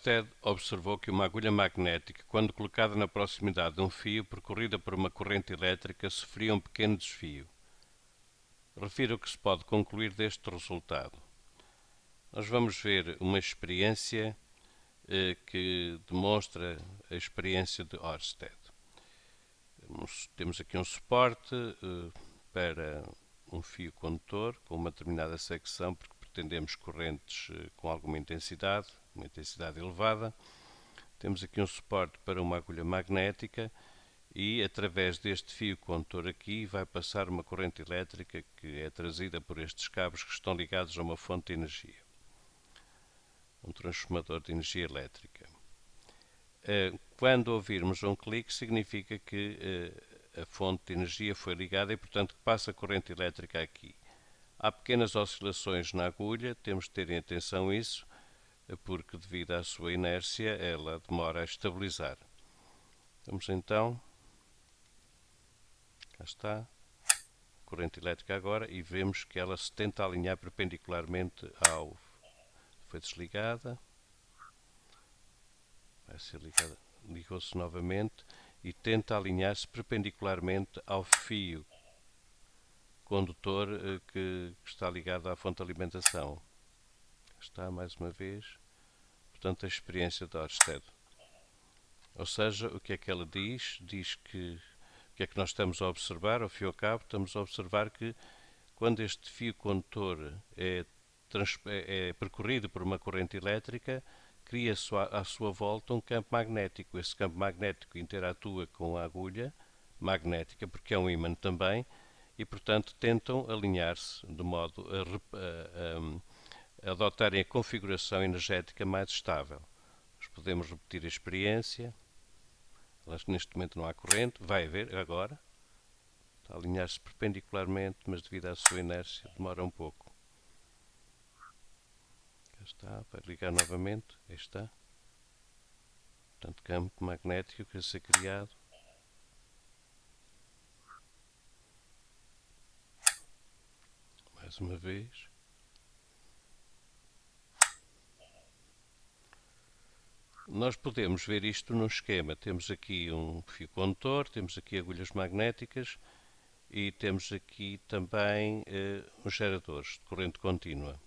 Ted observou que uma agulha magnética, quando colocada na proximidade de um fio percorrida por uma corrente elétrica, sofria um pequeno desvio. Refira o que se pode concluir deste resultado. Nós vamos ver uma experiência que demonstra a experiência de Ørsted. Temos aqui um suporte para um fio condutor com uma determinada secção, porque pretendemos correntes com alguma intensidade, uma intensidade elevada. Temos aqui um suporte para uma agulha magnética e através deste fio condutor aqui vai passar uma corrente elétrica que é trazida por estes cabos que estão ligados a uma fonte de energia, um transformador de energia elétrica. Quando ouvirmos um clique, significa que a fonte de energia foi ligada e, portanto, passa a corrente elétrica aqui. Há pequenas oscilações na agulha, temos de ter em atenção isso, porque devido à sua inércia ela demora a estabilizar. Vamos então, cá está, corrente elétrica agora, e vemos que ela se tenta alinhar perpendicularmente ao... Foi desligada, vai ser ligada, ligou-se novamente e tenta alinhar-se perpendicularmente ao fio condutor que está ligado à fonte de alimentação. Está mais uma vez, portanto, a experiência de Ørsted. Ou seja, o que é que ela diz? Diz que o que é que nós estamos a observar, ao fio ao cabo, estamos a observar que quando este fio condutor é percorrido por uma corrente elétrica, cria-se à sua volta um campo magnético. Esse campo magnético interatua com a agulha magnética, porque é um ímã também, e portanto tentam alinhar-se de modo a adotarem a configuração energética mais estável. Nós podemos repetir a experiência. Neste momento não há corrente, vai haver agora. Está a alinhar-se perpendicularmente, mas devido à sua inércia demora um pouco. Cá está, vai ligar novamente. Aí está. Portanto, campo magnético que vai ser criado. Mais uma vez. Nós podemos ver isto num esquema. Temos aqui um fio condutor, temos aqui agulhas magnéticas e temos aqui também uns geradores de corrente contínua.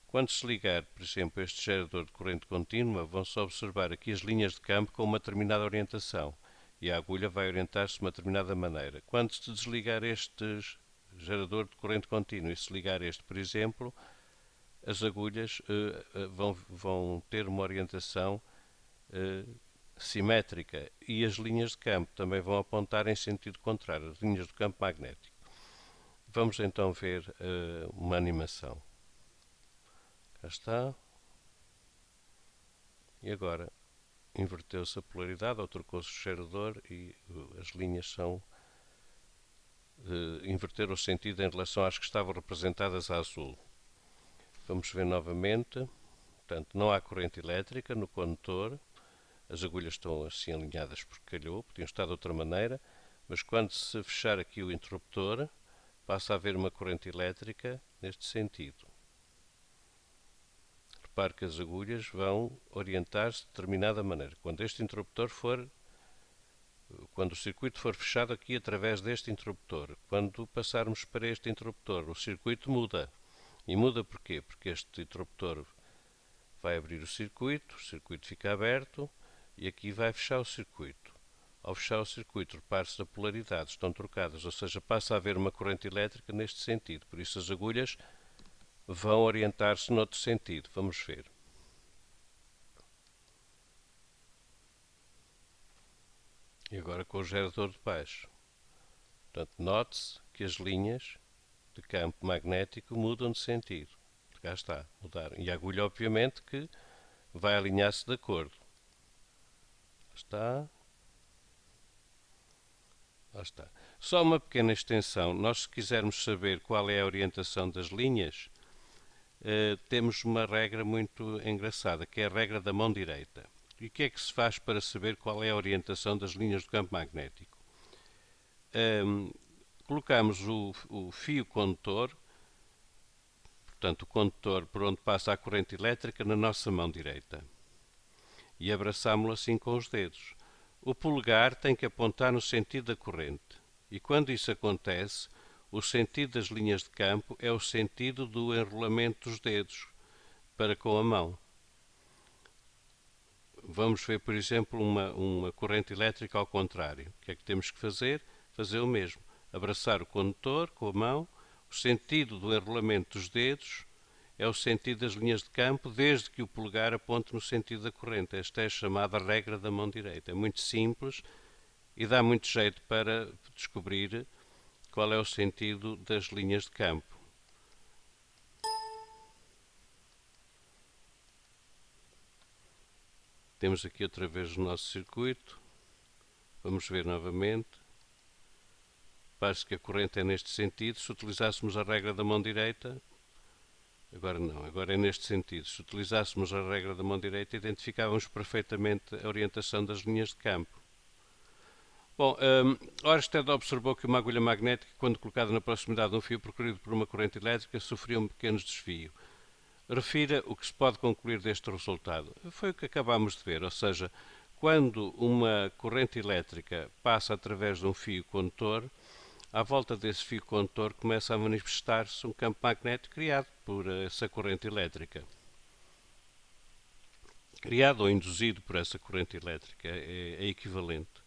Quando se ligar, por exemplo, este gerador de corrente contínua, vão-se observar aqui as linhas de campo com uma determinada orientação e a agulha vai orientar-se de uma determinada maneira. Quando se desligar este gerador de corrente contínua e se ligar este, por exemplo, as agulhas vão ter uma orientação simétrica e as linhas de campo também vão apontar em sentido contrário, as linhas do campo magnético. Vamos então ver uma animação. Cá está. E agora inverteu-se a polaridade, ou trocou-se o gerador e as linhas são inverteram o sentido em relação às que estavam representadas a azul. Vamos ver novamente. Portanto, não há corrente elétrica no condutor. As agulhas estão assim alinhadas porque calhou, podiam estar de outra maneira, mas quando se fechar aqui o interruptor, passa a haver uma corrente elétrica neste sentido. Repare que as agulhas vão orientar-se de determinada maneira. Quando o circuito for fechado aqui através deste interruptor, quando passarmos para este interruptor, o circuito muda. E muda porquê? Porque este interruptor vai abrir o circuito fica aberto e aqui vai fechar o circuito. Ao fechar o circuito, repare-se da polaridade, estão trocadas, ou seja, passa a haver uma corrente elétrica neste sentido. Por isso as agulhas vão orientar-se noutro sentido. Vamos ver. E agora com o gerador de baixo. Portanto, note-se que as linhas de campo magnético mudam de sentido. Cá está, mudaram. E a agulha, obviamente, que vai alinhar-se de acordo. Está. Lá está. Só uma pequena extensão. Nós, se quisermos saber qual é a orientação das linhas, temos uma regra muito engraçada, que é a regra da mão direita. E o que é que se faz para saber qual é a orientação das linhas do campo magnético? Colocamos o fio condutor, portanto o condutor por onde passa a corrente elétrica, na nossa mão direita. e abraçámo-lo assim com os dedos. O polegar tem que apontar no sentido da corrente. E quando isso acontece, o sentido das linhas de campo é o sentido do enrolamento dos dedos para com a mão. Vamos ver, por exemplo, uma corrente elétrica ao contrário. O que é que temos que fazer? Fazer o mesmo. Abraçar o condutor com a mão. O sentido do enrolamento dos dedos é o sentido das linhas de campo, desde que o polegar aponte no sentido da corrente. Esta é a chamada regra da mão direita. É muito simples e dá muito jeito para descobrir qual é o sentido das linhas de campo. Temos aqui outra vez o nosso circuito. Vamos ver novamente. Parece que a corrente é neste sentido. Se utilizássemos a regra da mão direita, agora não, agora é neste sentido. Se utilizássemos a regra da mão direita, identificávamos perfeitamente a orientação das linhas de campo. Bom, Ørsted observou que uma agulha magnética, quando colocada na proximidade de um fio percorrido por uma corrente elétrica, sofria um pequeno desvio. Refira o que se pode concluir deste resultado. Foi o que acabámos de ver, ou seja, quando uma corrente elétrica passa através de um fio condutor, à volta desse fio condutor começa a manifestar-se um campo magnético criado por essa corrente elétrica. Criado ou induzido por essa corrente elétrica, é equivalente.